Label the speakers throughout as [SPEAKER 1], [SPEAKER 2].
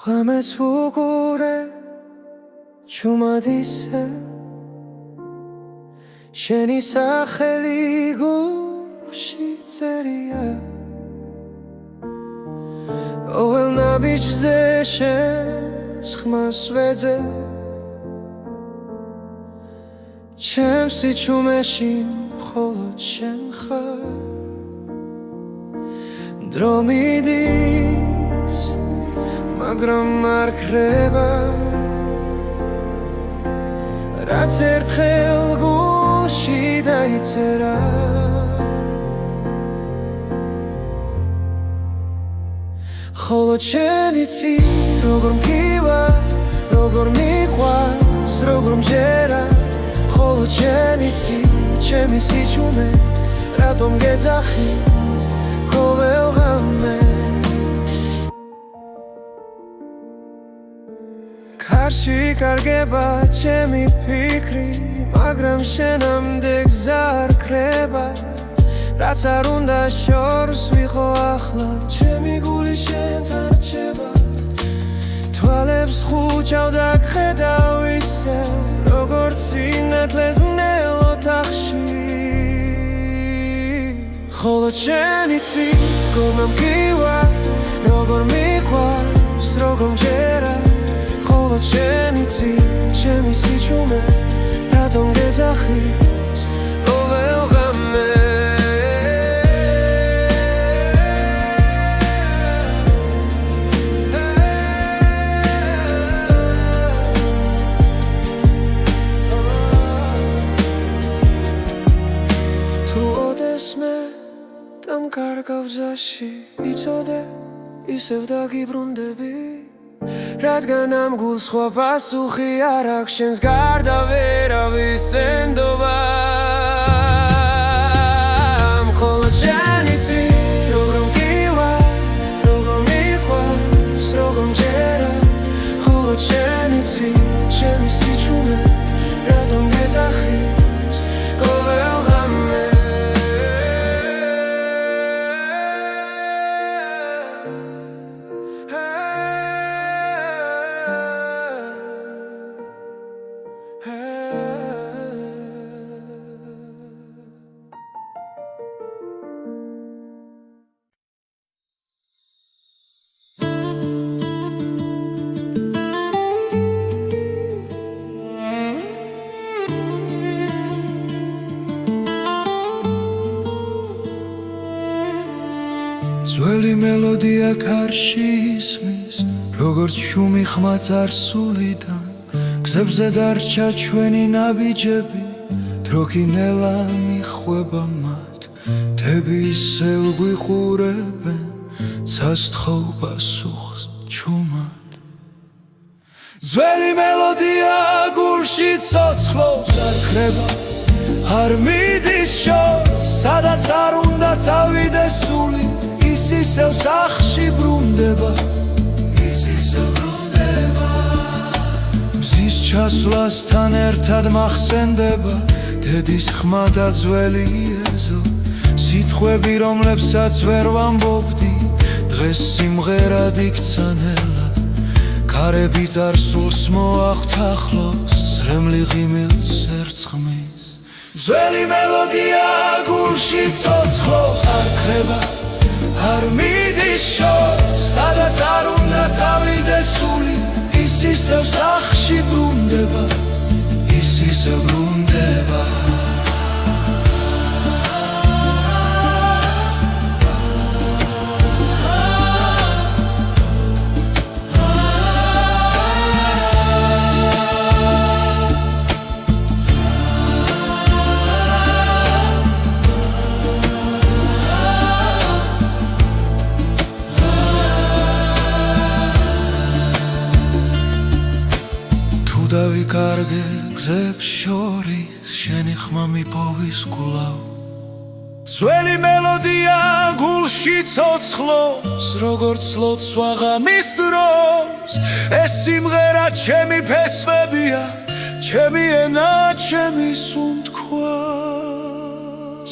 [SPEAKER 1] ღამეს უყურე ჩუმად ისე შენი სახელი გულში წერია ყოველ ნაბიჯზე შენს ხმას ვეძებ ჩემს სიჩუმეში მხოლოდ შენ ხარ დრო მიდის მაგრამ არ ქრება რაც ერთხელ გულში დაიწერა ხოლო შენ იცი როგორ მგივარ როგორ მიყვარს როგორ მჯერა ხოლო შენ იცი ჩემი სიჩუმე რატომ გეძახის ყოველ ღამე კარში კარგება ჩემი ფიქრი მაგრამ შენამდე გზა არ ქრება რაც არ უნდა შორს ვიღო ახლა ჩემი გული შენთან რჩება თვალებს ხუჭავ და გხედავ ისე როგორც სინათლეს მნელ ოთახში ხოლო შენ იცი როგორ მგივარ როგორ მიყვარს როგორ მჯერა ხოლო შენ იცი ჩემი სიჩუმე რატომ გეძახის ყოველ ღამე კარგავ გზაში იცოდე ისევ დაგიბრუნდები რადგან ამ გულს სხვა პასუხი არ აქვს შენს გარდა ვერავის ენდობა მხოლოდ შენ იცი როგორ მგივარ როგორ მიყვარს როგორ მჯერა მხოლოდ შენ იცი ჩემი სიჩუმე რატომ გეძახის ყოველ ღამე ძველი მელოდია კარში ისმის როგორც შუმი ხმა წარსულიდან გზებზე დარჩა ჩვენი ნაბიჯები დრო კი ნელა მიხვება მათ თები ისევ გვიყურებენ ცასთხოვ პასუხს ჩუმად ძველი მელოდია გულში ცოცხლობს არ ქრება არ მიდის შორს სადაც არ უნდა წავიდეს სული ის ისევ სახში ბრუნდება ის ისევ ბრუნდება მზის ჩასვლასთან ერთად მახსენდება დედის ხმა და ძველი ეზო სიტყვები რომლებსაც ვერ ვამბობდი დღეს სიმღერად იქცა ნელა ქარები წარსულს მოახთახლოს ზრემლი ღიმილს ერწყმის ძველი მელოდია გულში ცოცხლობს არ ქრება არ მიდის შორს სადაც არ უნდა წავიდეს სული ის ისევ სახში ბრუნდება ის ისევ ბრუნდება დავიკარგე გზებს შორის შენი ხმა მიპოვის კვლავ ძველი მელოდია გულში ცოცხლობს როგორც ლოცვა ღამის დროს ეს სიმღერა ჩემი ფესვებია ჩემი ენა ჩემი სუნთქვა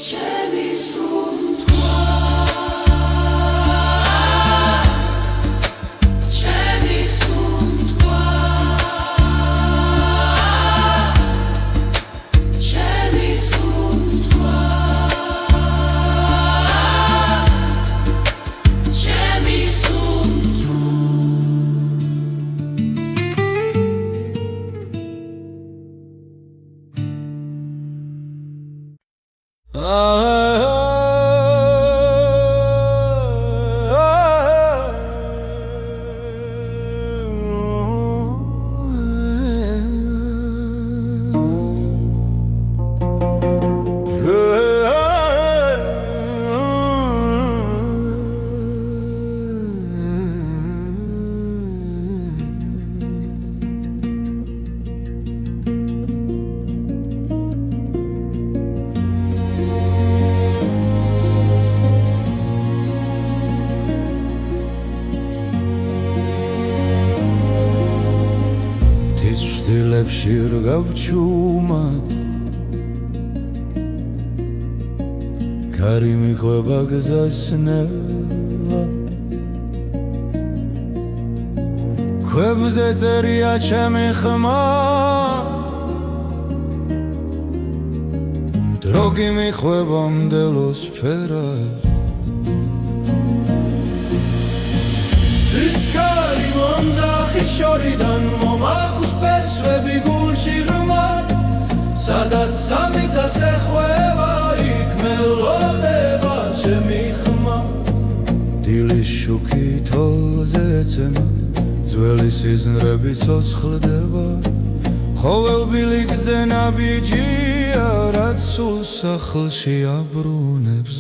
[SPEAKER 1] ჩემი სუნთქვა ჩემი დღეებში რგავჩუმად კარი მიყვება გზასნელა ქვებზე წერია ჩემი ხმა დრო გიმიყვება მდელოს ფერად Discari მომძახი შორიდან მომაქვს ფესვები გულში ღრმა სადაც სამიწას ეხვევა იქ მელოდება ჩემი ხმა დილის შუქი თოლზე ეცემა ძველი სიზნრები ცოცხლდება ხოველბილი გზენაბიჯია რაც სულ სახლში აბრუნებს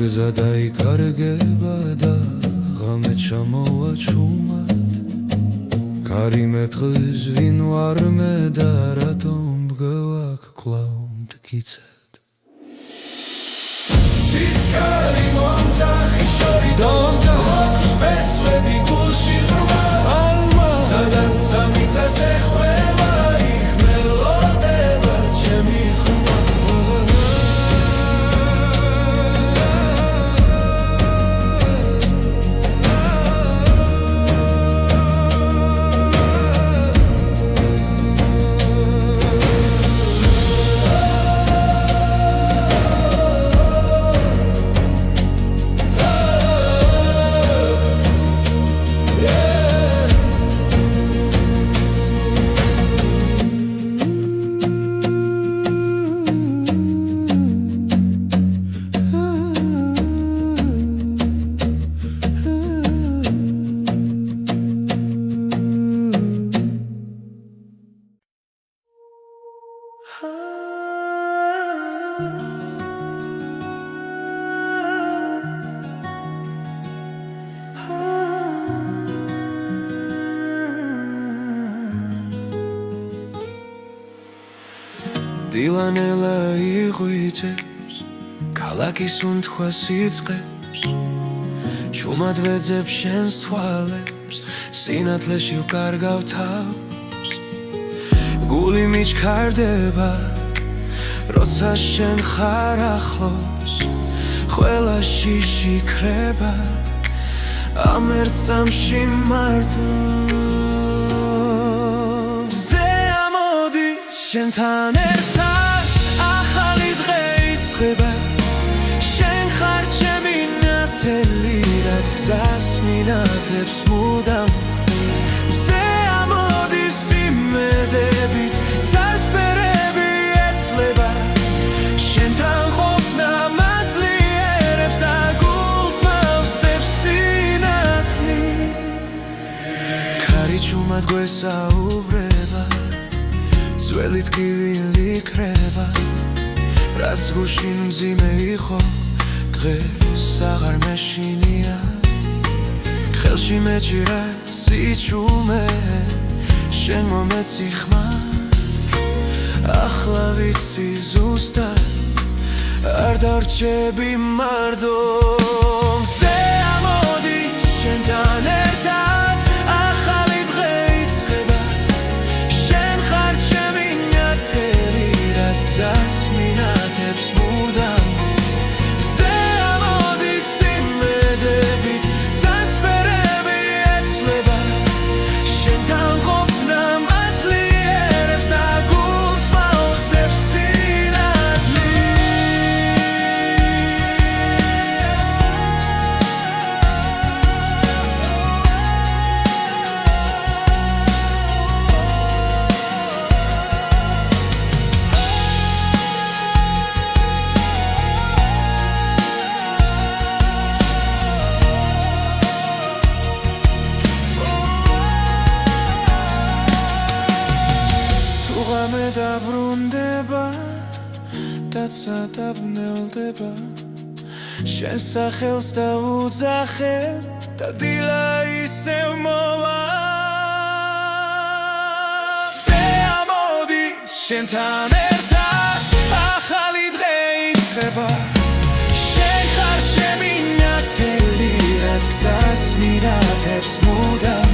[SPEAKER 1] გზა დაიკარგება და ღამე ჩამოვა ჩუმად კარი მეტყვის ვინ ვარ მე და რატომ მგევაქ კვლავ მტკიცედ Discari მომძახი შორიდან აქვს ფესვები გულში ღრმა სადაც სამიწას ეხვევა იქ მელოდება ჩემი ხმა დილანელა იღვიძებს ქალაქის უნთქვას იწყებს ჩუმად ვეძებ შენს თვალებს სინათლეში ვკარგავ თავს გული მიჩქარდება როცა შენ ხარ ახლოს ყველა შიში ქრება ამ ერთ წამში მარტო შენთან ერთად ახალი დღე იწყება შენ ხარ ჩემი ნათელი რაც გზას მინათებს მუდამ მზე ამოდის იმედებით წასპერები ეცლება შენთან ყოფნა მაძლიერებს და გულს მავსებს სინათლით კარი ჩუმად გვესაუბრება ძველი ტკივილი ქრება რაც გუშინ მძიმე იყო დღეს აღარ მეშინია ხელში მეჭირა სიჩუმე შენ მომეცი ხმა ახლა ვიცი ზუსტად არ დარჩები მარტო მზე ამოდი შენთან ერთად ახალი დღე იწყება შენ ხარ ჩემი ნათელი რაც გზას მინათებს მუდამ მზე ამოდის იმედებით წასპერები ეცლება შენთან ყოფნა მაძლიერებს და გულს მავსებს სინათლით რამე დაბრუნდება და სადაბნელდება შენ სახელს დავუძახე და დილა ისევ მოვა ზე ამოდი შენთან ერთად ახალი დღე იწყება შენ ხარ ჩემი ნათელი რაც გზას მირათებს მუდამ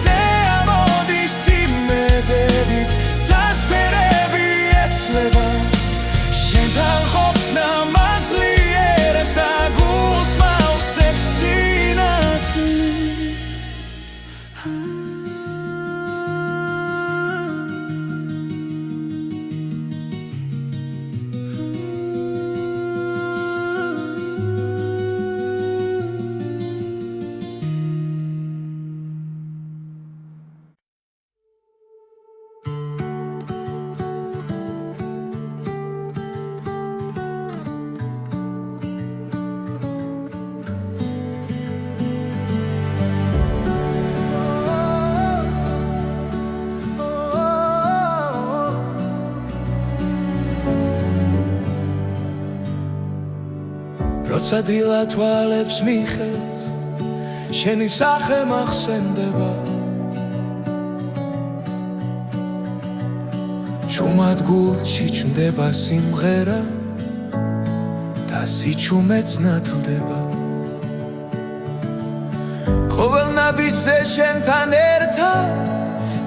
[SPEAKER 1] ზე ამოდი სიმედებით წასვერები ეცლება შენთან ყოფნა მაძლიერებს და გულს მავსებს სინათლე როცა დილა თვალებს მიხევს შენი სახე მახსენდება ჩუმად გულში ჩნდება სიმღერა და სიჩუმეც ნათლდება ყოველ ნაბიჯზე შენთან ერთად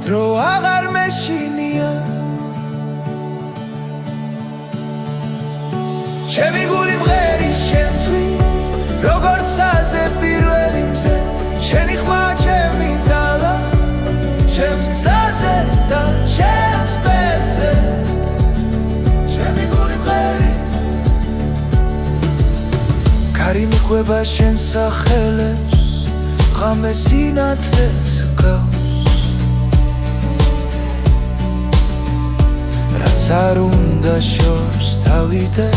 [SPEAKER 1] დრო აღარ მეშინია ჩემი გული მღერის შენთვის როგორც აზე პირველი მზე შენი ხმა ჩემი ძალა ჩემს გზაზე და ჩემს ბედზე ჩემი გული მღერის კარი მიყვება შენ სახელებს ღამე სინათლეს გავს რაც არ უნდა შორს თავიდე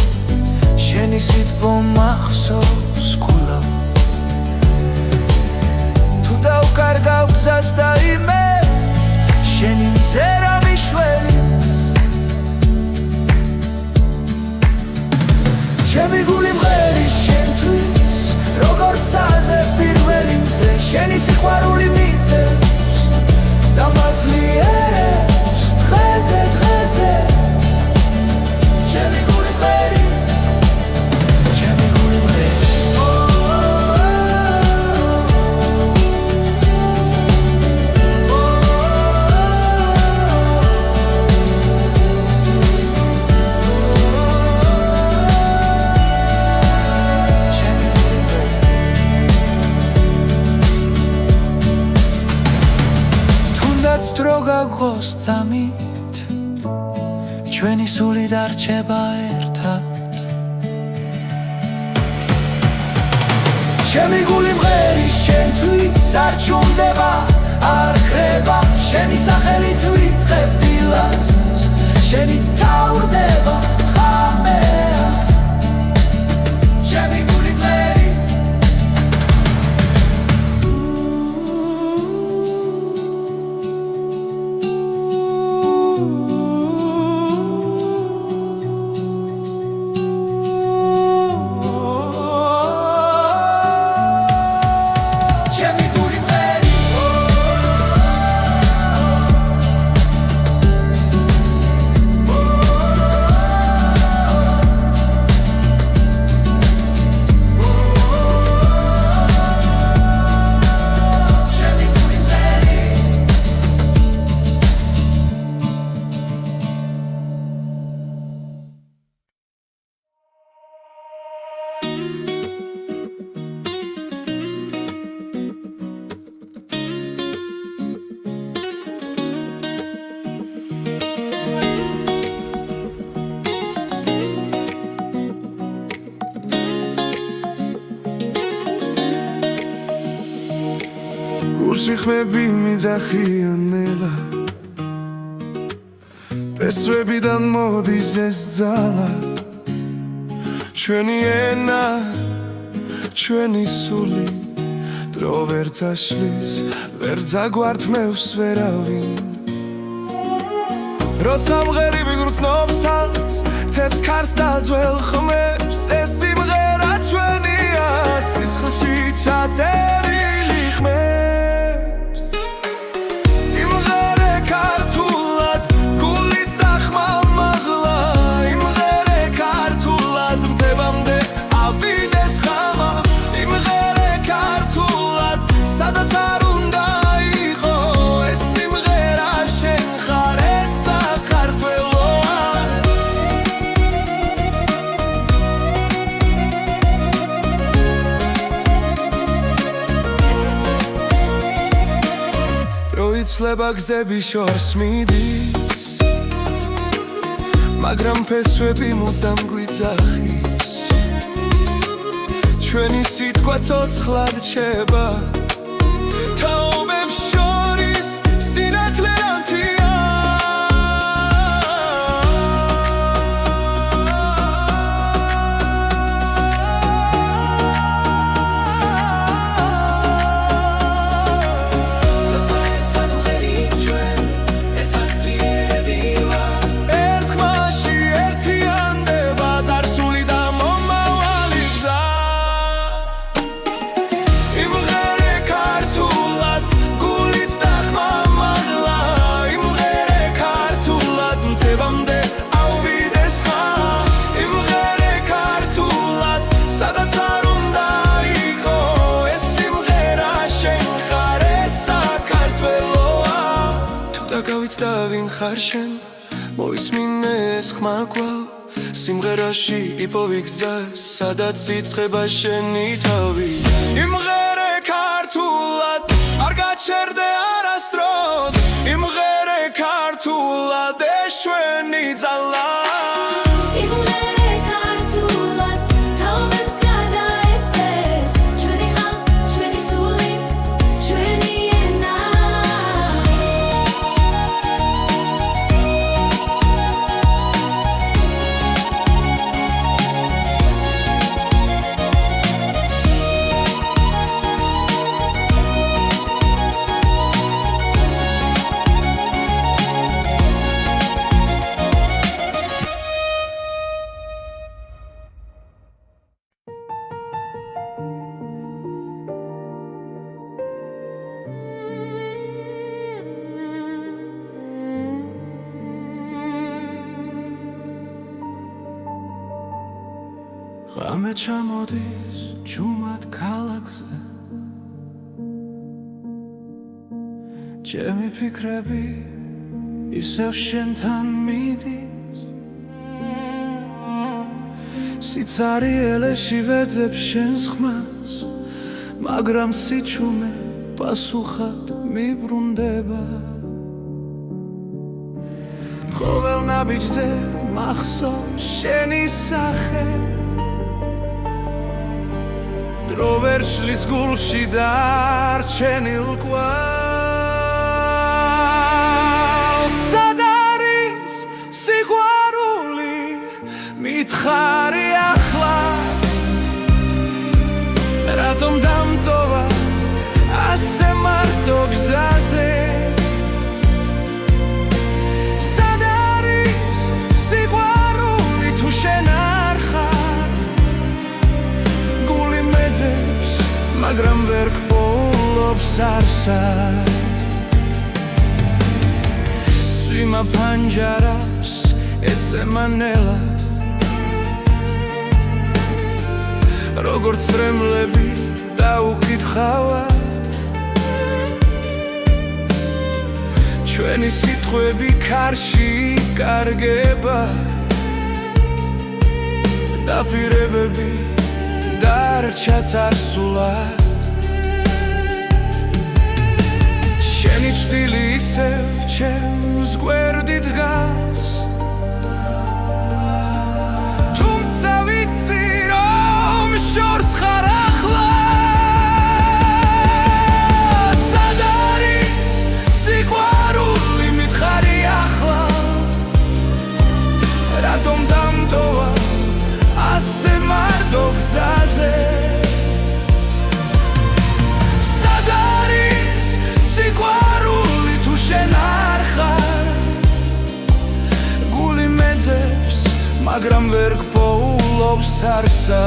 [SPEAKER 1] შენი სიტყვა მახსოვს გულა თუ დავკარგავ გზას და იმეს შენი მზერა მიშველი ჩემი გული მღერის შენთვის როგორც აზე პირველი მზე შენი სიყვარული მიწევს და მაძლიერებს დღეზე დღეზე ჩემი გული მღერის დრო გაგოს წამით ჩვენი სული დარჩება ერთად ჩემი გული მღერის შენთვის არ ჩუმდება არ ხრება შენი სახელით ვიწყებ დილას შენი თავდება ხამეა ჩემი გული მღერის სიხმები მიძახიანელა პესვებიდან მოდის ეს ძალა ჩვენი ენა ჩვენი სული დრო ვერ წაშლის ვერ წაგვართმევს ვერავინ როცა მღერიბი გრძნობს თებს ქარს და ძველ ხმებს ეს სიმღერა ჩვენია სისხლში ჩაწერილი ხმებს იმღერე ქართულად გულით და ხმამაღლა იმღერე ქართულად მთებამდე ავიდეს ხამა იმღერე ქართულად სადაც არ უნდა იყო ეს სიმღერა შენ ხარ ეს საქართველოა დროიცლება გზები შორს მიდის მაგრამ ფესვები მუდამ გვიძახის ჩვენი სიტყვა ცოცხლად რჩება თაობებს შორის სინათლე ანთია ხარ შენ მოისმინე ეს ხმა კვალ სიმღერაში იპოვი გზა სადაც იწყება შენი თავი იმღერე ქართულად არ გაჩერდე არასდროს იმღერე ქართულად ეს ჩვენი ძალა ღამე ჩამოდის ჯუმად ქალაქზე ჩემი ფიქრები ისევ შენთან მიდის სიცარიელეში ვეძებ შენს ხმას მაგრამ სიჩუმე პასუხად მიბრუნდება ყოველ ნაბიჯზე მახსოვს შენი სახე დრო ვერ შლის გულში დარჩენილ კვალს სად არის სიყვარული მითხარი ახლა რატომ დამტოვა ასე მარტო გზაზე სად არის სიყვარული თუ შენ არ ხარ გული მეძებს მაგრამ ვერ გპოულობს არსად წვიმა ფანჯარას ეცემა ნელა როგორც წრემლები დაუკითხავად ჩვენი სიტყვები ქარში კარგება დაპირებები დარჩა წარსულად შენი ჭდილი ისევ ჩემს გვერდით დგას თუმცა ვიცი რომ შორს ხარ ახლა სად არის სიყვარული მითხარი ახლა რატომ დამტოვა ასე მარტო გზაზე სად არის სიყვარული თუ შენ არ ხარ მაგრამ ვერ გპოულობს არსა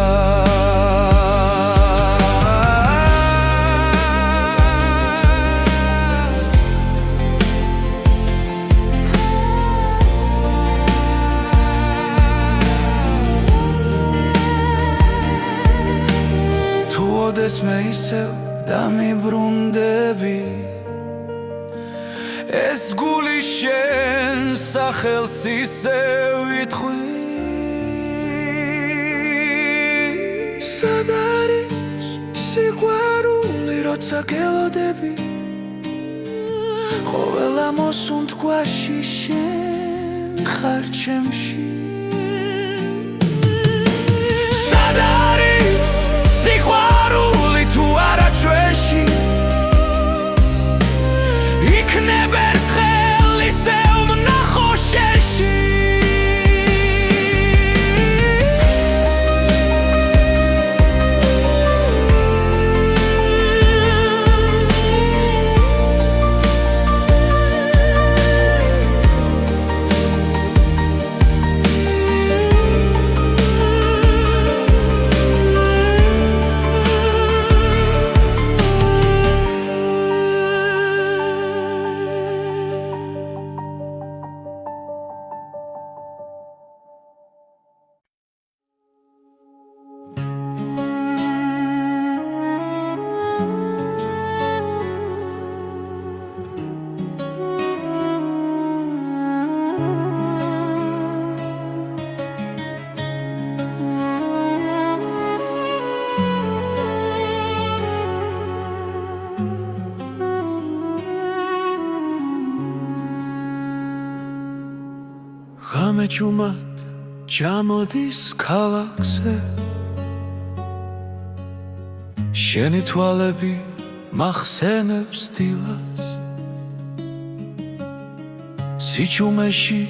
[SPEAKER 1] თუ ოდეს მე ისევ დამიბრუნდები ეს გული შენ სახელს ისევ ითხვი სად არის სიყვარული როცა გელოდები ყოველა მოსუნთქვაში შენ ხარ ჩემში სად არის სიყვარული თუ არა ჩვენში იქნებ ერთხელ ისევ ვნახო შენში გამეჯუმად ჩამოდის ქალაქზე შენი თვალები მახსენებს დილას სიჩუმეში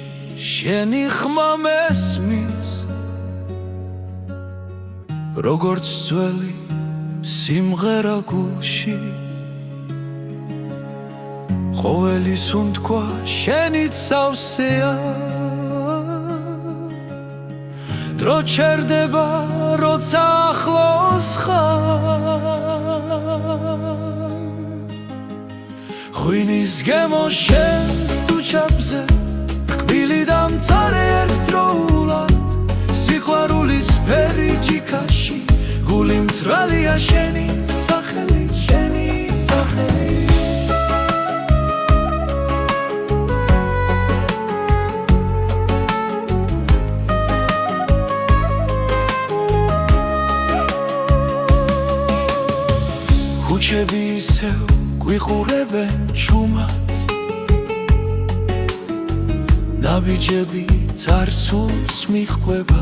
[SPEAKER 1] შენი ხმა მესმის როგორც ძველი სიმღერა გულში ყოველი სუნთქვა შენით სავსეა დრო ჩერდება როცა ახლოს ხარ ღვინის გემო შენს თუჩაბზე კბილი და მწარე ერთდროულად სიყვარულის ფერი ჯიქაში გული მთრალია შენი სახელი შენი სახელი ქუჩები ისევ გვიყურებენ ჩუმად ნაბიჯები წარსულს მიჰყვება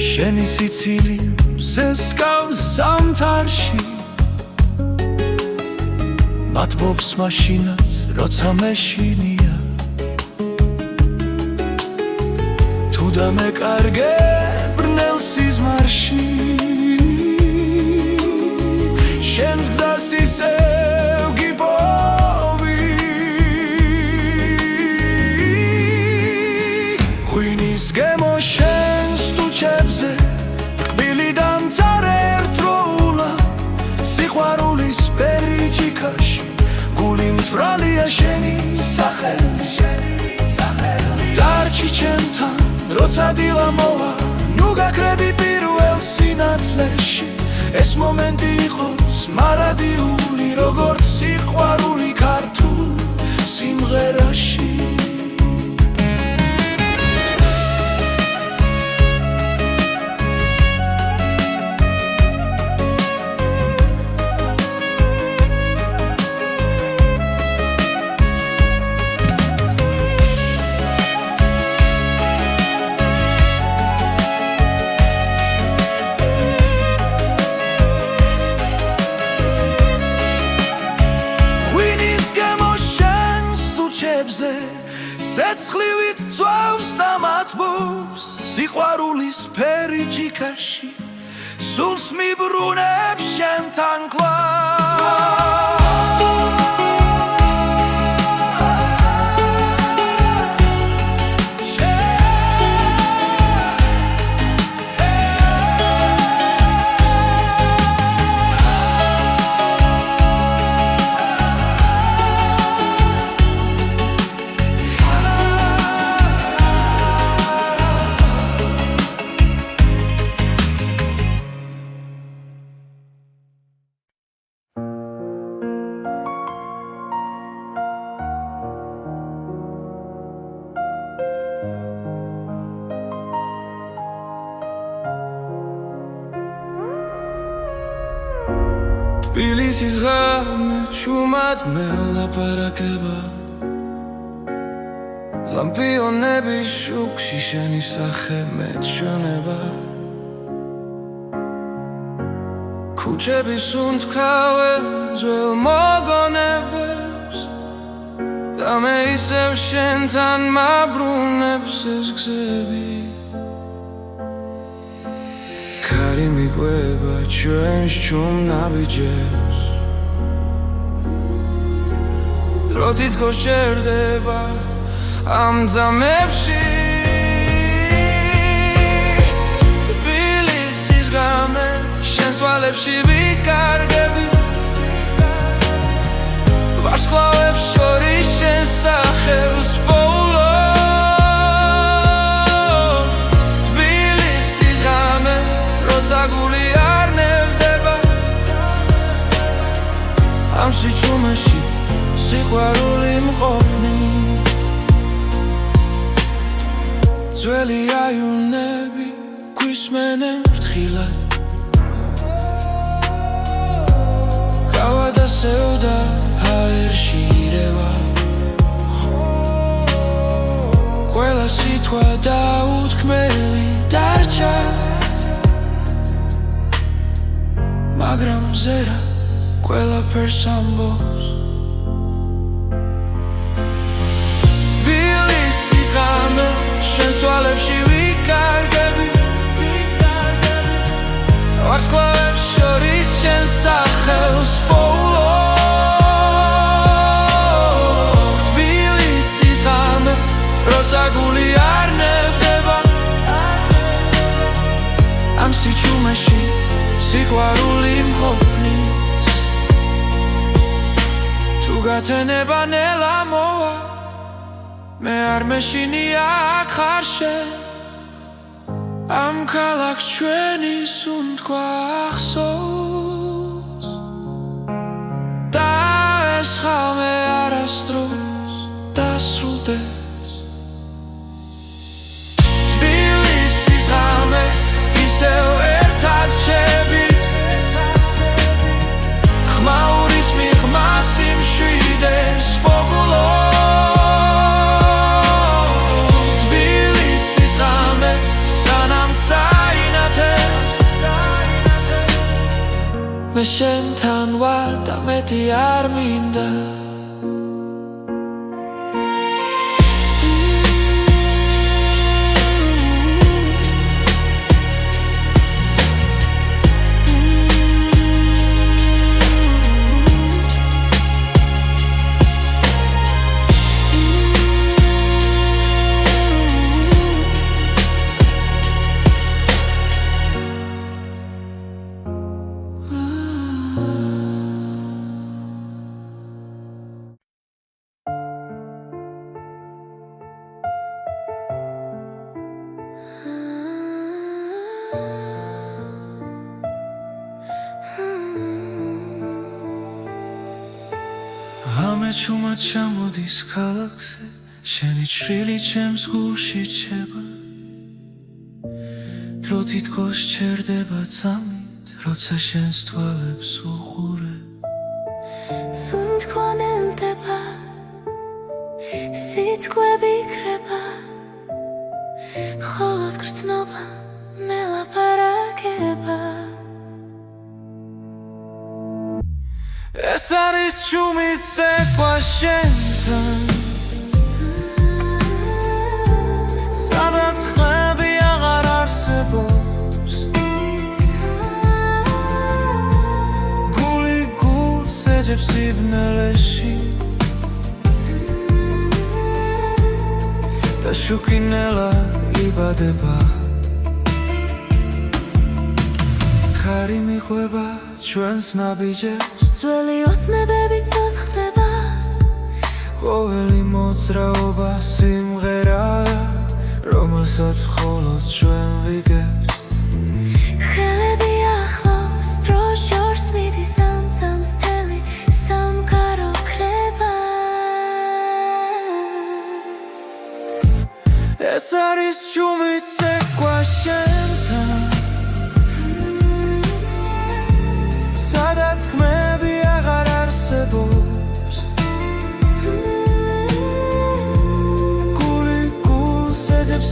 [SPEAKER 1] შენი სიცილი მზესკავს ზამთარში მათბობს მაშინაც როცა მეშინია თუ დამეკარგე ბრნელ სიზმარში შენს გზას ისევ გიპოვი ღვინის გემო შენს თუჩებზე კბილი და მწარე ერთდროულად სიყვარულის ფერი ჯიქაში გული მთვრალია შენი სახელი დარჩი ჩემთან როცა დილა მოვა ნუ გაქრები პირველ სინათლეში ეს მომენტი იყოს მარადიული როგორც სიყვარული ქართულ სიმღერაში ცეცხლივით წვავს და მათბობს სიყვარულის ფერი ჯიქაში სულს მიბრუნებს შენთან კლავ თბილისის ღამე ჩუმად მელაპარაკება ლამპიონების შუქში შენი სახე მეჩვენება ქუჩების უნთქავენ ძველ მოგონებებს და მე ისევ შენთან მაბრუნებს ეს გზები ქარი მიყვება ჩვენს ჩუმ ნაბიჯებს დრო თითქოს ჩერდება ამ ძამებში თბილისის ღამე შენს თვალებში ვიკარგები ვარსკვლავებს შორის შენს სახელს პოულობ თბილისის ღამე როცა გული არ ნევდება ამ სიჩუმეში სიყვარული მყოფნი ძველი აივნები გვისმენენ ფრთხილად გავადასევდა ჰაერში ირევა ყველა სიტყვა დაუთქმელი დარჩა მაგრამ მზერა ყველაფერს ამბობს თბილისის ღამე შენს თვალებში ვიკარგები ვარსკვლავებს შორის შენს სახელს პოულობ თბილისის ღამე როცა გული არ ნებდება ამ სიჩუმეში სიყვარული მყოფნის თუ გათენება ნელა მოვა მე არ მეშინია აქ ხარ შენ ამ ქალაქს ჩვენის უნთქვა ახსოვს და ეს ხალმე არასდროს დასრულდეს თბილისის ღამე ისევ ერთად რჩებით ხმაურის მიღმას იმშვიდეს პოგულობ მე შენთან ვარ და მეტი არ მინდა ღამე ჩუმად ჩამოდის ქალაქზე შენი ჩრილი ჩემს გულში ჩება დრო თითქოს ჩერდება ძამით როცა შენს თვალებს უყურებ
[SPEAKER 2] სუნთქვა ნელდება სიტყვები იქრება მხოლოდ გრძნობა მელაპარაკება
[SPEAKER 1] ეს არის ჩუმით ცეკვა შენთან სადაც ხმები აღარ არსებობს გული გულს ეძებს სიბნელეში და შუქი ნელა იბადება ქარი მიყვება ჩვენს ნაბიჯებს
[SPEAKER 2] ძველი ოცნებები ცოცხლდება
[SPEAKER 1] ყოველი მოძრაობა სიმღერაა რომელსაც მხოლოდ ჩვენ ვიგებთ
[SPEAKER 2] ხელები ახლოს დრო შორს მიდის ამცამს თელი სამყარო ქრება
[SPEAKER 1] ეს არის ჩუმით ცეკვა შენთან სადაც ხმები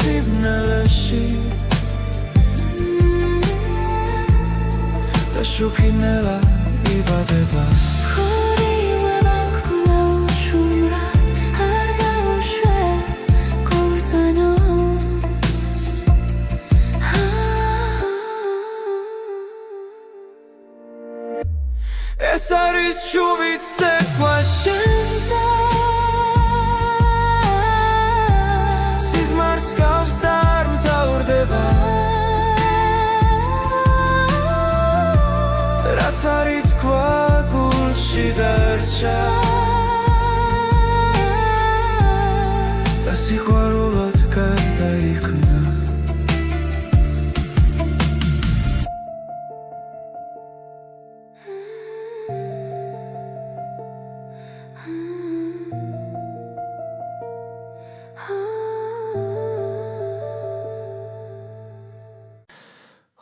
[SPEAKER 1] სიმნელეში და შუქინელა იბადება
[SPEAKER 2] ხორილება გქონდა უშუმრად არ გავუშვე ქორწინოს
[SPEAKER 1] ეს არის შუმით ცეკვა შენზე სიზმარს გავს და არ მთავრდება რაც არის თქვა გულში დარჩა და სიყვარულად გარდაიქმნა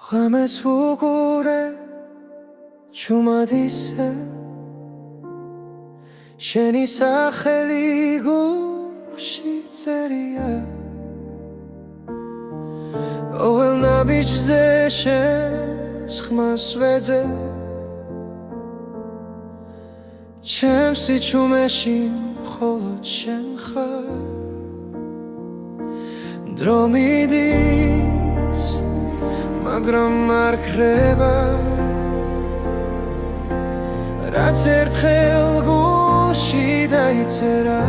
[SPEAKER 1] ღამეს ვუყურე ჩუმად ისე შენი სახელი გულში წერია ყოველ ნაბიჯზე შენს ხმას ვეძე ჩემს სიჩუმეში მხოლოდ შენ ხარ დრო მიდის მაგრამ არ ქრება რაც ერთხელ გულში დაიწერა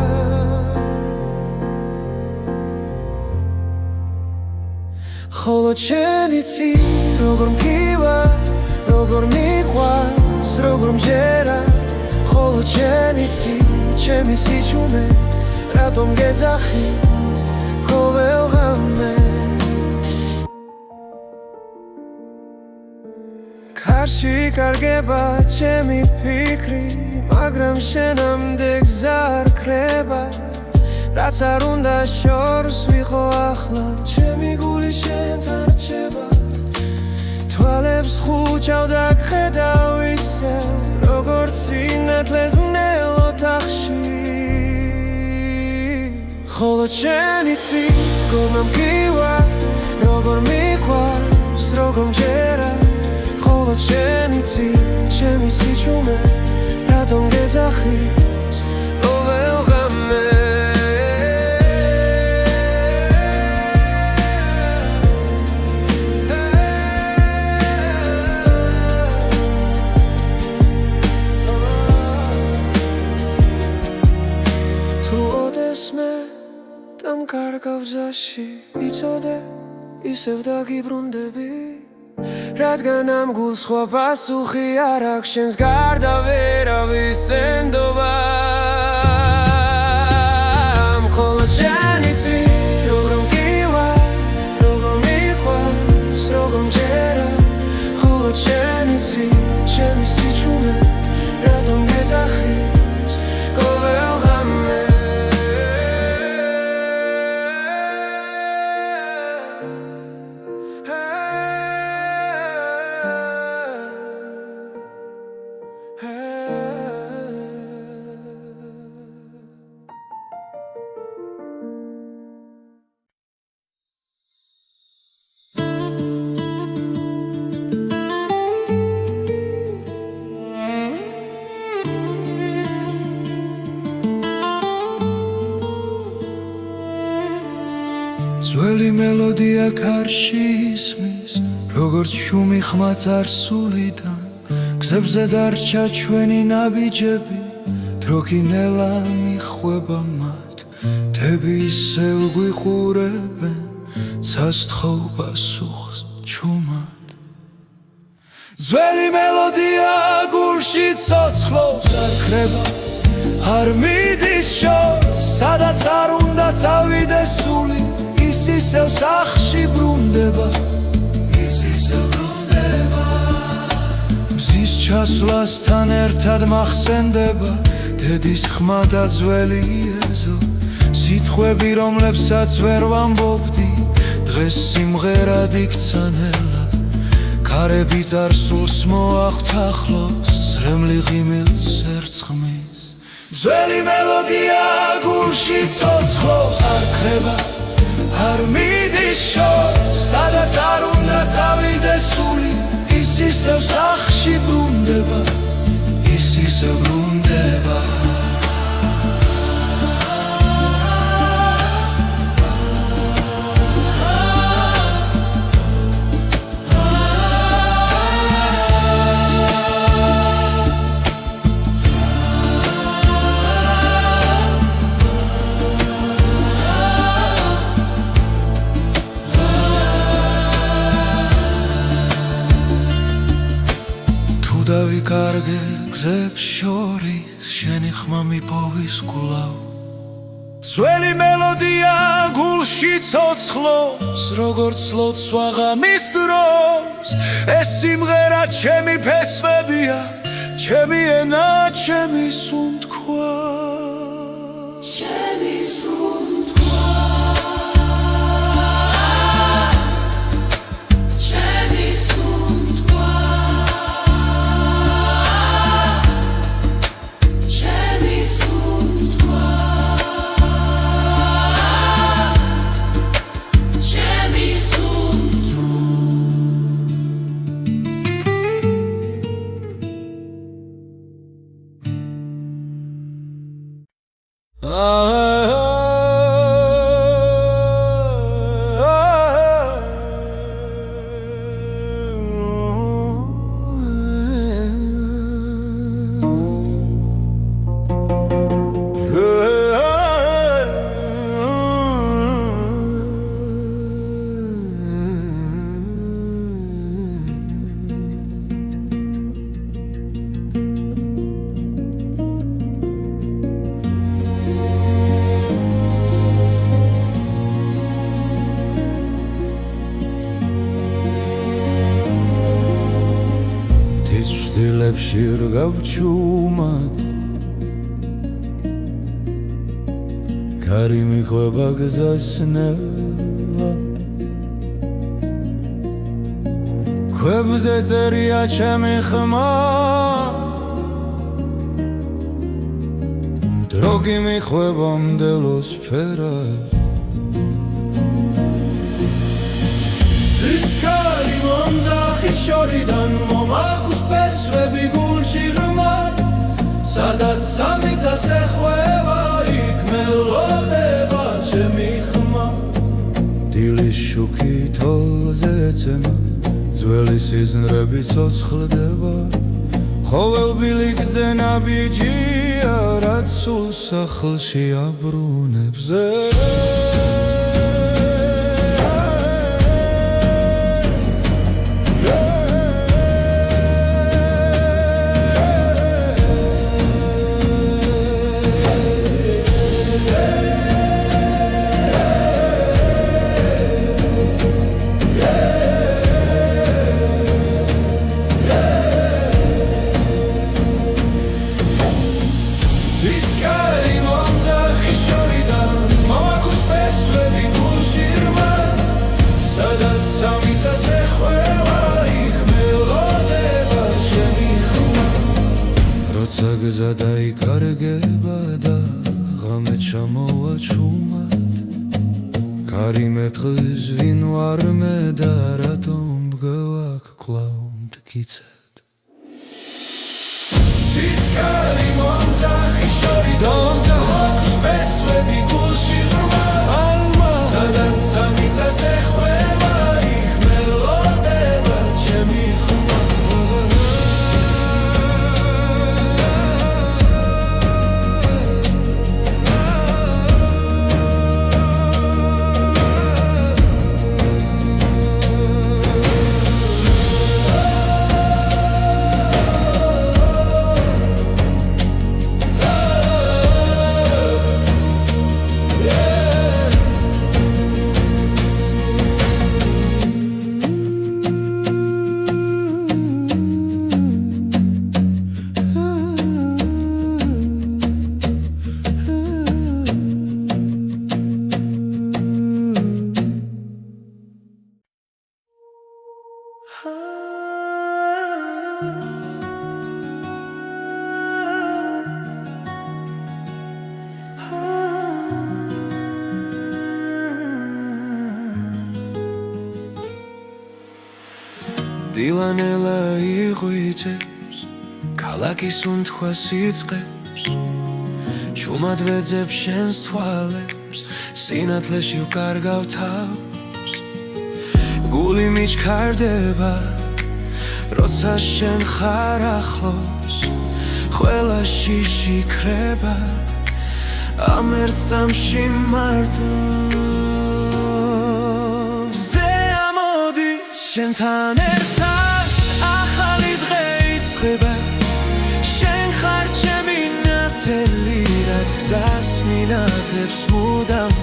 [SPEAKER 1] ხოლო შენ იცი როგორ მგივა როგორ მიყვარს როგორ მჯერა ხოლო შენ იცი ჩემი სიჩუმე რატომ გეძახის ყოველ ღამე კარში კარგება ჩემი ფიქრი მაგრამ შენამდე გზა არ ქრება რაც არ უნდა შორს ვიყო ახლა ჩემი გული შენთან რჩება თვალებს ხუჭავ და გხედავ ისევ როგორც სინათლეს მნელ ოთახში ხოლო შენ იცი როგორ მგივა როგორ მიყვარს როგორ მჯერა ხოლო შენ იცი ჩემი სიჩუმე რატომ გეძახის ყოველ ღამე თუ ოდესმე დამკარგავ გზაში იცოდე ისევ დაგიბრუნდები რადგან ამ გულს სხვა პასუხი არ აქვს შენს გარდა ვერავის ენდობა მხოლოდ შენ იცი როგორ მგივა როგორ მიყვარს როგორ მჯერა მხოლოდ შენ იცი ჩემი სიჩუმე რატომ გეძახის ყოველ ღამე ძველი მელოდია კარში ისმის როგორც შუმი ხმა წარსულიდან გზებზე დარჩა ჩვენი ნაბიჯები დროქინელა მიხვება მათ თები ისევ გვიყურებენ ცასთხოვ პასუხს ჩუმად ძველი მელოდია გულში ცოცხლობს არ ქრება არ მიდის შორს სადაც არ უნდა წავიდეს სული ის ისევ სახში ბრუნდება ის ისევ ბრუნდება მზის ჩასვლასთან ერთად მახსენდება დედის ხმა და ძველი ეზო სიტყვები რომლებსაც ვერ ვამბობდი დღეს სიმღერად იქცა ნელა ქარები წარსულს მოახთახლოს ზრემლი ღიმილს ერწყმის ძველი მელოდია გულში ცოცხლობს არ ქრება არ მიდის დილის შორს, სადაც არ უნდა წავიდეს სული, ის ისევ სახლში ბრუნდება, ის ისევ ბრუნდება. დავიკარგე გზებს შორის, შენი ხმა მიპოვის კვლავ. ძველი მელოდია გულში ცოცხლობს, როგორც ლოცვა ღამის დროს. ეს სიმღერა ჩემი ფესვებია, ჩემი ენა, ჩემი სუნთქვა.
[SPEAKER 2] ჩემი სუნთქვა. დილებში რგავჩუმად კარი მიხვება გზასნელა ქვებზე წერია ჩემი ხმა დრო კი მიხვება მდელოს ფერად კარი მომძახი შორიდან მომაქვს ფესვები გულში ღრმა სადაც სამიწას ეხვევა იქ მელოდება ჩემი ხმა დილის შუქი თოლზე ეცემა ძველი სიზმრები ცოცხლდება ხოველბილი გზე ნაბიჯია რაც სულ სახლში აბრუნებს გზა დაიკარგება და ღამე ჩამოვა ჩუმად კარი მეტყვის ვინ ვარ მე და რატომ მგევაქ კვლავ მტკიცედ ის კარი მომძახი შორიდან აქვს ფესვები გულში ღრმა სადაც სამიწას ეხვევა იქ მელოდება ჩემი ხმა Yeah.
[SPEAKER 1] დილანელა იღვიძებს ქალაქის უნთქვას იწყებს ჩუმად ვეძებს შენს თვალებს სინათლეში ვკარგავ თავს გული მიჩქარდება როცა შენ ხარ ახლოს ყველა შიში ქრება ამ ერთ წამში მარტო ვზე ამოდი შენთან ერთად ახალი დღე იწყება შენ ხარ ჩემი ნათელი რაც გზას მინათებს მუდამ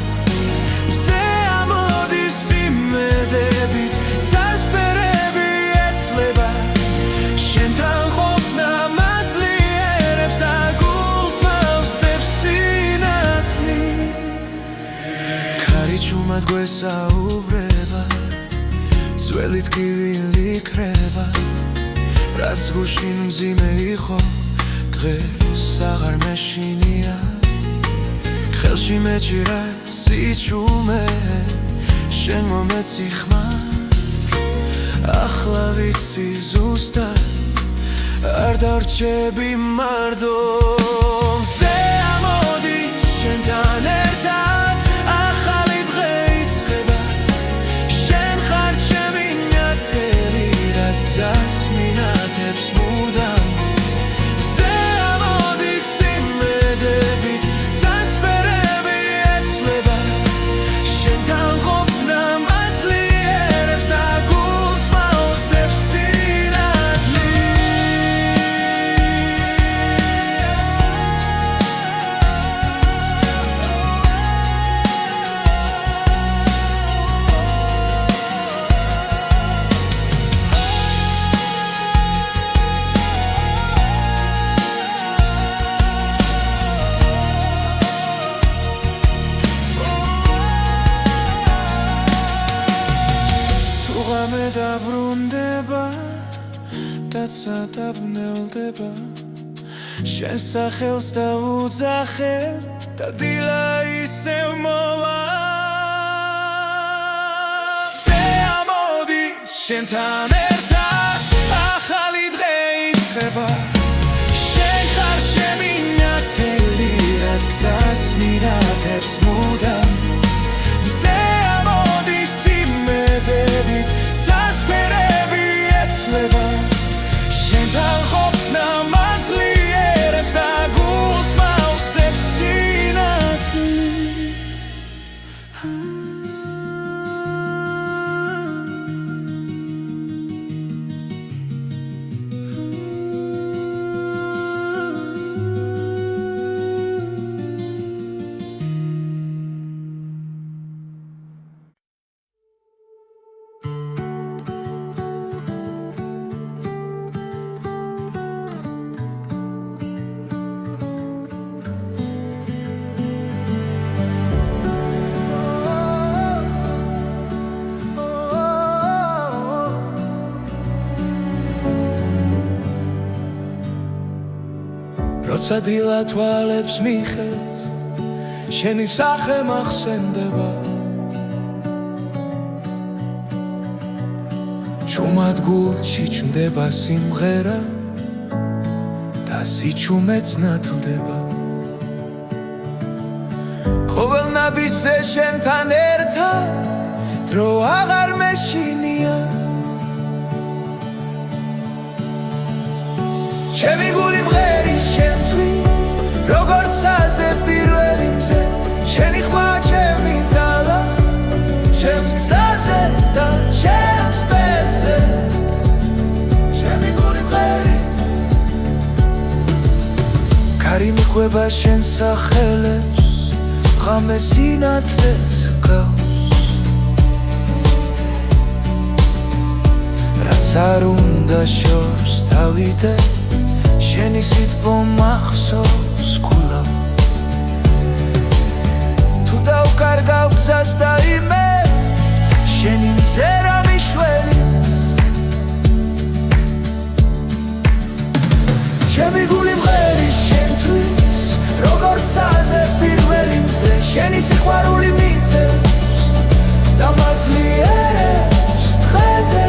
[SPEAKER 1] ვზე ამოდი სიმედებით წასპერები ეცლება შენთან ყოფნა მაძლიერებს და გულს მავსებს სინათლი ქარი ჩუმად გვესაუბრება ძველი ტკივილი იქრება რაც გუშინ მძიმე იყო დღეს აღარ მეშინია ხელში მეჭირა სიჩუმე შენ მომეცი ხმარ ახლა ვიცი ზუსტად არ დარჩები მარდო ვზე ამოდი შენთან ერთად ახალი დღე იწყება შენ ხარ ჩემი ნათელი რაც გზას მინათებს მუდამ ვზე ამოდი სიმედებით წასპერები ეცლება შენთან ყოფნა მაძლიერებს და გულს მავსებს სინათლი ღამე დაბრუნდება და წადაბნელდება შენ სახელს დაუძახებ და დილა ისევ მოვა ვზე ამოდი შენთან ერთად ახალი დღე იწყება შენ ხარ ჩემი ნათელი რაც გზას მინათებს მუდამ ვზე ამოდი სიმედებით წასპერები ეცლება შენთან ყოფნა მაძლიერებს და გულს მავსებს სინათლი როცა დილა თვალებს მიხევს შენი სახე მახსენდება ჩუმად გულში ჩნდება სიმღერა და სიჩუმეც ნათლდება ყოველ ნაბიჯზე შენთან ერთად დრო აღარ მეშინია ჩემი გული მღერის შენთვის როგორც აზე პირველი მზე შენი ხმა ჩემი ძალა ჩემს გზაზე და ჩემს ბედზე ჩემი გული მღერის ქარი მიყვება შენ სახელებს ღამე სინათლეს გავს რაც არ უნდა შორს თავიდე შენი სიტყვა მახსოვს გულავ თუ დავკარგავ გზას და იმეს შენი მზერა მიშველის ჩემი გული მღერის შენთვის როგორც აზე პირველი მზე შენი სიყვარული მიწევს და მაძლიერებს დღეზე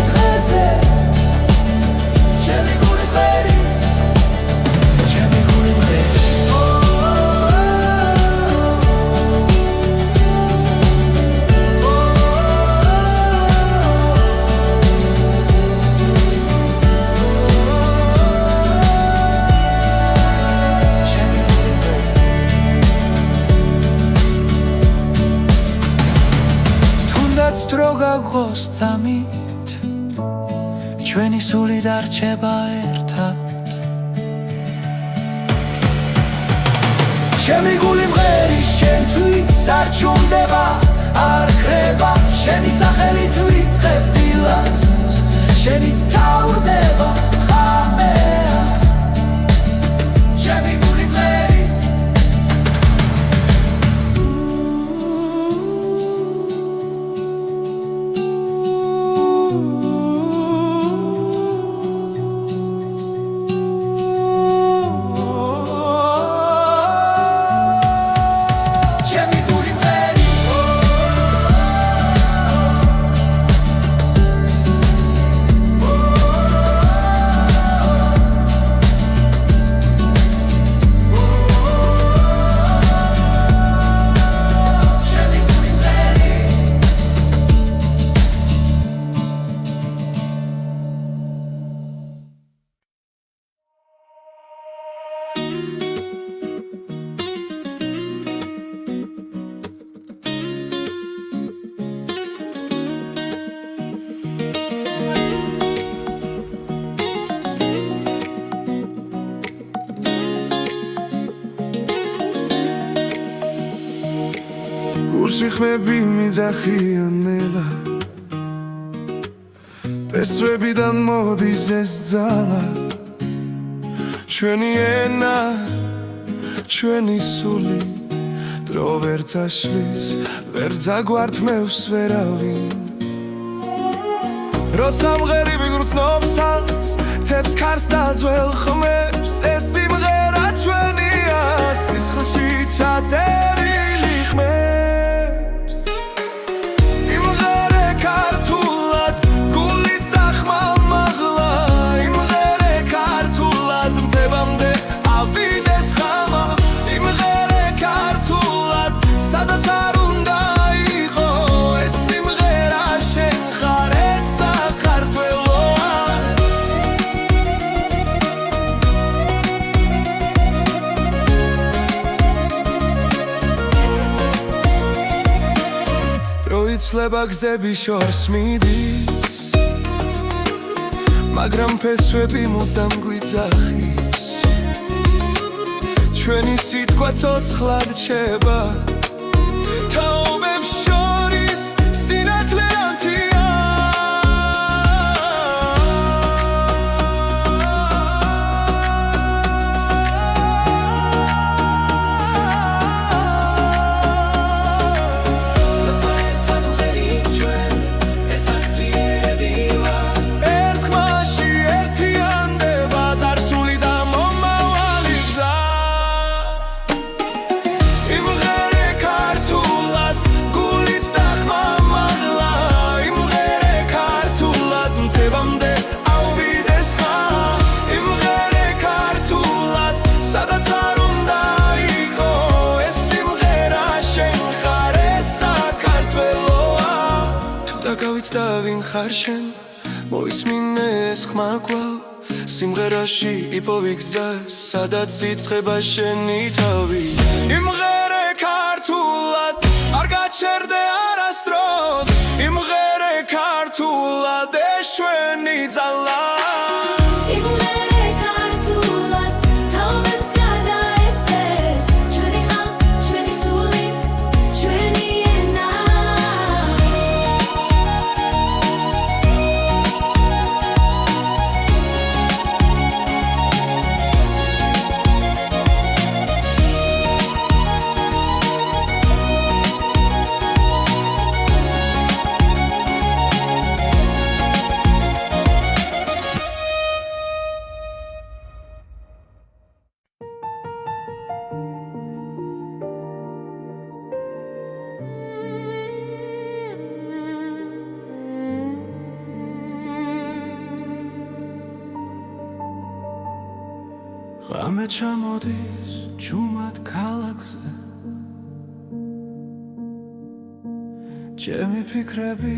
[SPEAKER 1] როაც დრო გაგვყოს წამით ჩვენი სული დარჩება ერთად ჩემი გული მღერის შენთვის არ ჩუმდება არ ქრება შენი სახელით ვიწყებ დილას შენი თავდება ხამეა ჩემი გული მღერის
[SPEAKER 2] გულსიხმები მიძახიან ნელა პესვებიდან მოდის ეს ძალა ჩვენი ენა ჩვენი სული დრო ვერ წაშლის ვერ ძაგვართმევს ვერავინ როცა მღერი ვიგრძნობს ალს თებს ქარს და ძველ ხმებს ეს სიმღერა ჩვენია სისხლში ჩაწერილი ხმებს იმღერე ქართულად გულით და ხმამაღლა იმღერე ქართულად მთებამდე ავიდეს ხამა იმღერე ქართულად სადაც არ უნდა იყო ეს სიმღერა შენ ხარ ეს საქართველოა იცლება გზები შორს მიდის მაგრამ ფესვები მუდამ გვიძახის ჩვენი სიტყვა ცოცხლად რჩება თაობებს შორის სინათლე ანთია ხარშენ მოისმინე ეს ხმა კვალ სიმღერაში იპოვე გზა სადაც იწყება შენი თავი იმღერე ქართულად არ გაჩერდე არასდროს იმღერე ქართულად ეს ჩვენი ძალა ღამე ჩამოდის ჯუმად ქალაქზე ჩემი ფიქრები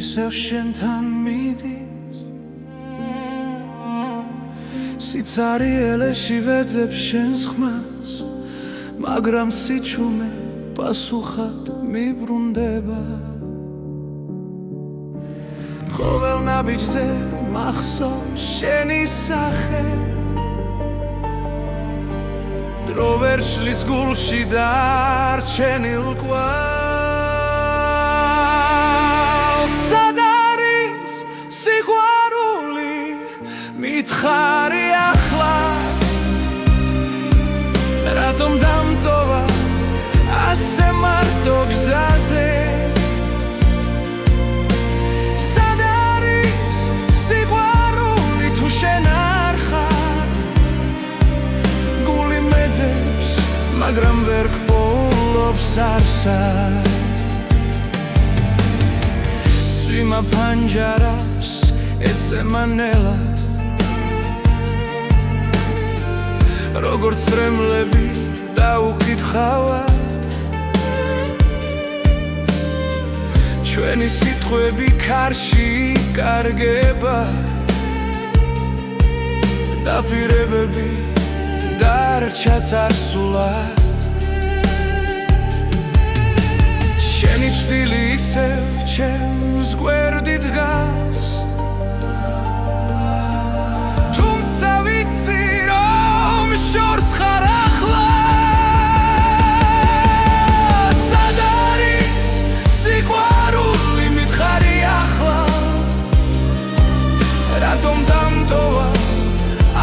[SPEAKER 2] ისევ შენთან მიდის სიცარიელეში ვეძებ შენს ხმას მაგრამ სიჩუმე პასუხად მიბრუნდება
[SPEAKER 1] ყოველ ნაბიჯზე მახსოვს შენი სახე დრო ვერ შლის გულში დარჩენილ კვალს სად არის სიყვარული მითხარი ახლა რატომ დამტოვა ასე მარტო გზაზე სად არის სიყვარული თუ შენ არ ხარ გული მეძებს მაგრამ ვერ გპოულობს არსად წვიმა ფანჯარას ეცემა ნელა როგორც რემლები დაუკითხავად ჩვენი სიტყვები ქარში იკარგება დაპირებები დარჩა წარსულად შენი ჭრილი ისევ ჩემს გვერდით დგას თუმცა ვიცი რომ შორს ხარ ახლა სად არის სიყვარული მითხარი ახლა რატომ დამტოვა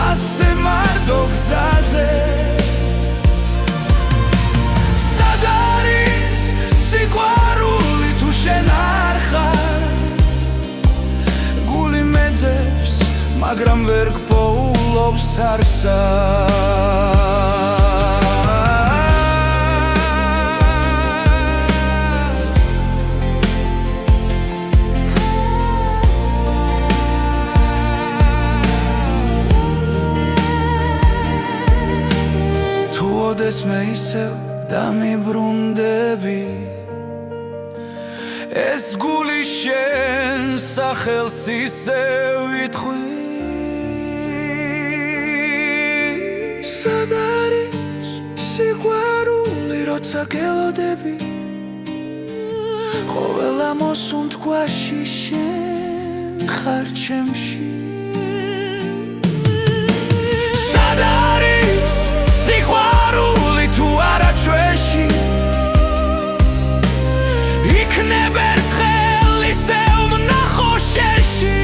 [SPEAKER 1] ასე მარტო გზაზე სად არის სიყვარული თუ შენ არ ხარ გული მეძებს მაგრამ ვერ გპოულობს არსად ოდესმე ისევ დამიბრუნდები ეს გული შენ სახელს ისევ ითხვი სად არის სიყვარული როცა გელოდები ყოველ ამოსუნთქვაში შენ ხარ ჩემში სად არის სიყვარული თუ არა ჩვენში იქნებ ერთხელ ისევ ვნახო შენში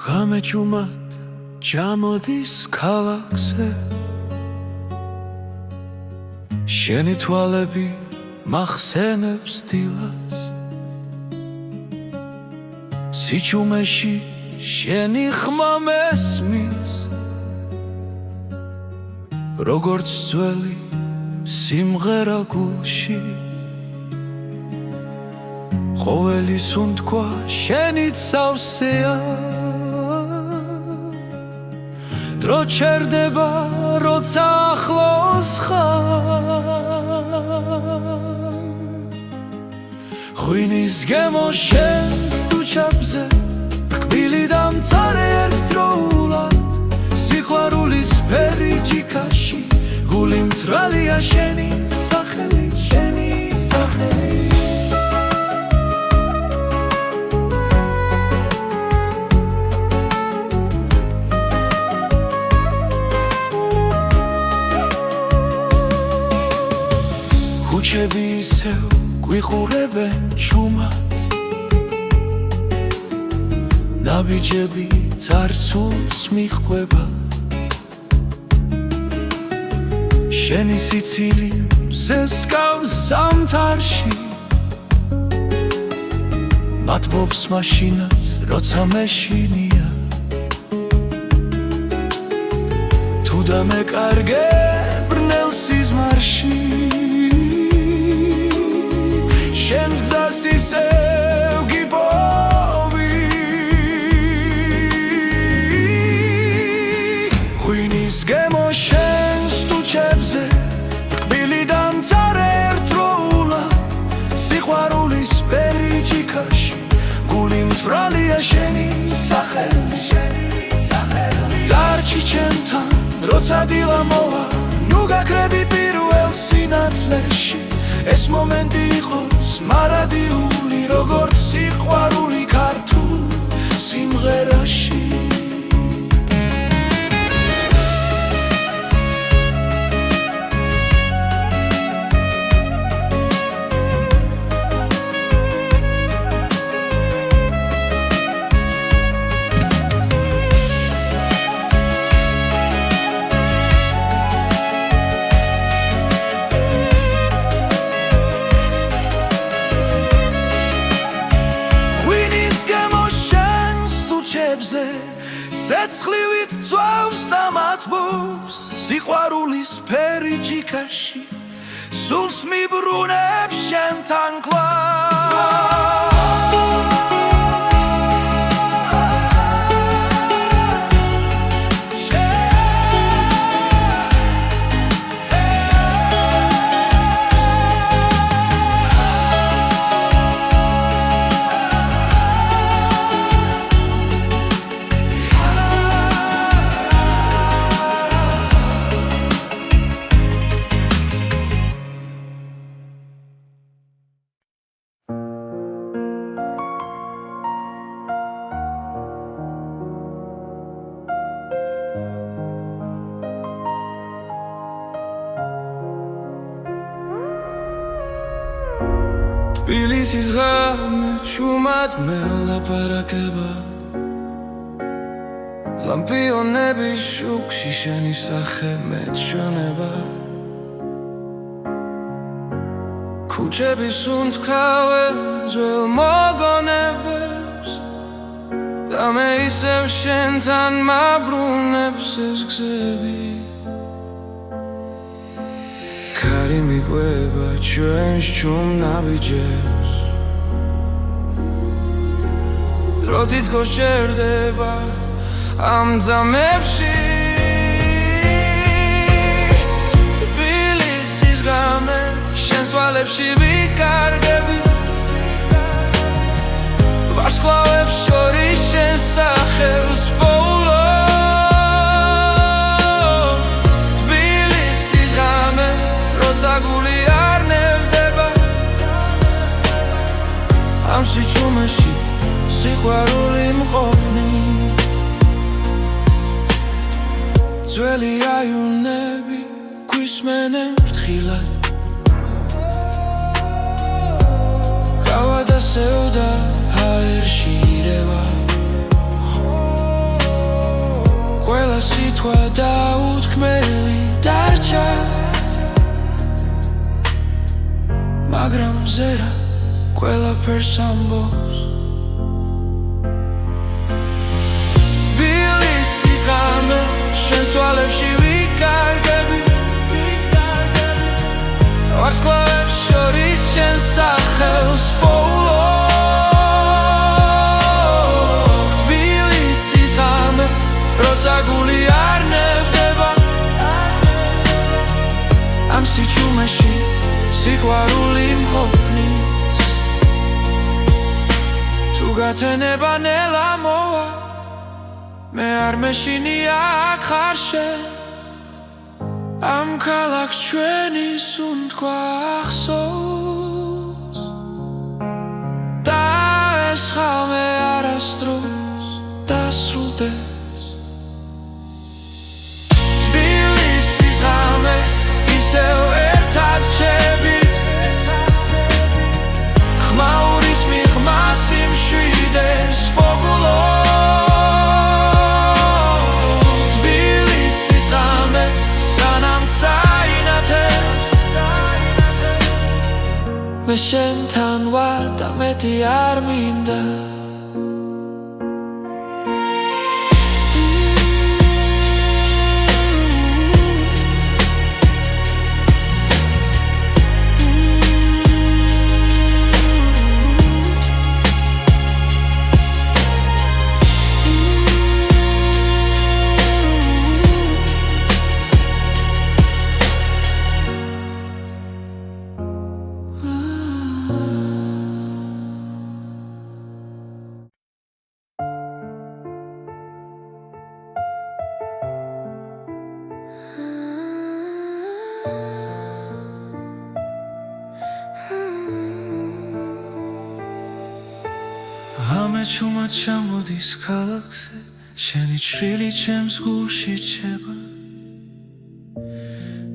[SPEAKER 1] გამეჯუმად ჩამოდის ქალაქზე შენი თვალები მახსენებს დილას სიჩუმეში შენი ხმა მესმის როგორც ძველი სიმღერა გულში ყოველი სუნთქვა შენით სავსეა დრო ჩერდება როცა ახლოს ხარ ღვინის გემო შენს თუჩაბზე კბილი დამწარე ერთდროულად სიყვარულის ფერი ჯიქაში გული მწრალია შენი სახელი შენი სახელი ქუჩები ისევ გვიყურებენ ჩუმად და ნაბიჯები წარსულს მიჰყვება შენი სიცილი მზესკავს ზამთარში მათბობს მაშინაც როცა მეშინია თუ დამეკარგე ბრნელ სიზმარში შენს გზას ისევ გიპოვი ღვინის გემო შენს თუჩებზე კბილი დამწარე ერთდროულად სიყვარულის პერიჯიკაში გული მთვრალია შენი სახელი დარჩი ჩემთან როცა დილა მოვა ნუ გაქრები პირველ სინათლეში ეს მომენტი იყოს მარადიული როგორც სიყვარული ქართულ სიმღერაში ცეცხლივით ძვავს და მათბობს სიყვარულის პერიჯიკაში სულს მიბრუნებს შენთან კლავ თბილისის ღამე ჩუმად მელაპარაკება ლამპიონების შუქში შენი სახე მეჩვენება ქუჩების უნთქავენ ძველ მოგონებებს და მე ისევ შენთან მაბრუნებს ეს გზები ქარი მიყვება ჩვენს ჩუმ ნაბიჯებს დრო თითქოს ჩერდება ამ ძამებში თბილისის ღამე შენს თვალებში ვიკარგები ვარსკვლავებს შორის შენს სახელს პოულობ თბილისის ღამე როცა გული არ ნევდება ამ სიჩუმეში სიყვარული მყოფნი ძველი აივნები გვისმენენ ფრთხილად გავა და სევდა ჰაერში ირევა ყველა სიტყვა დაუთქმელი დარჩა მაგრამ ზერა ყველაფერს ამბობს თბილისის ღამე შენს თვალებში ვიკარგები ვარსკვლავებს შორის შენს სახელს პოულობ თბილისის ღამე როცა გული არ ნევდება ამ სიჩუმეში სიყვარული მყოფნის თუ გათენება ნელა მოვა მე არ მეშინია აქ ხარ შენ ამ ქალაქს ჩვენის უნთქვა ახსოვს და ეს ხალხი არასდროს დასრულდეს თბილისის ღამე ისევ ერთად ჩებით ხმაურის მიღმა სიმშვიდეს მოგულო
[SPEAKER 3] შენთან ვარ და მეტი არ მინდა
[SPEAKER 1] ამეჩუმად ჩამოდის ქალაქზე შენი ჩრილი ჩემს გულში ჩება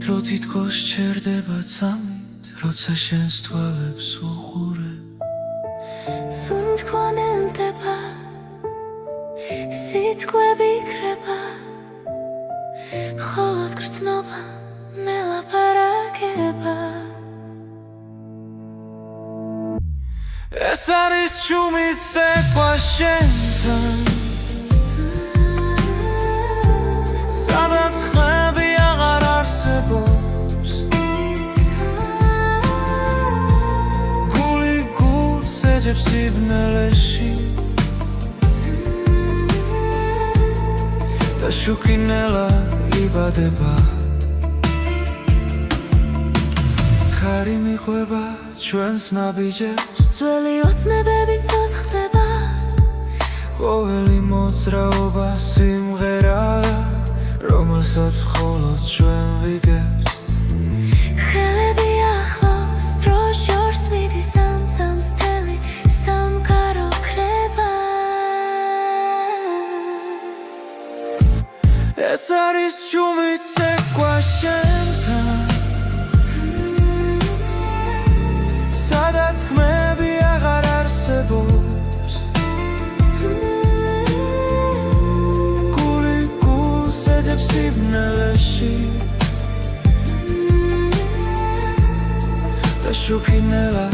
[SPEAKER 1] დრო თითქოს ჩერდება წამით როცა შენს თვალებს უყურებ
[SPEAKER 4] სუნ თქონელდება სიტყვები იქრება მხოლოდ გრძნობა მელაპარაკება
[SPEAKER 1] ეს არის ჩუმით ცეკვა შენთან სადაც ხმები აღარ არსებობს გული გულს ეძებს სიბნელეში და შუქინელა იბადება ქარი მიყვება ჩვენს ნაბიჯებს
[SPEAKER 4] ძველი ოცნებები ცოცხლდება
[SPEAKER 1] ყოველი მოძრაობა სიმღერაა რომელსაც მხოლოდ ჩვენ ვიგებთ
[SPEAKER 4] ხელები ახლოს დრო შორს მიდის ამცამს თელი სამყარო ქრება
[SPEAKER 1] ეს არის ჩუმით ცეკვა შენთან სადაც ხმები აღარ არსებობს გული გულს ეძებს სიბნელეში და შუქინელა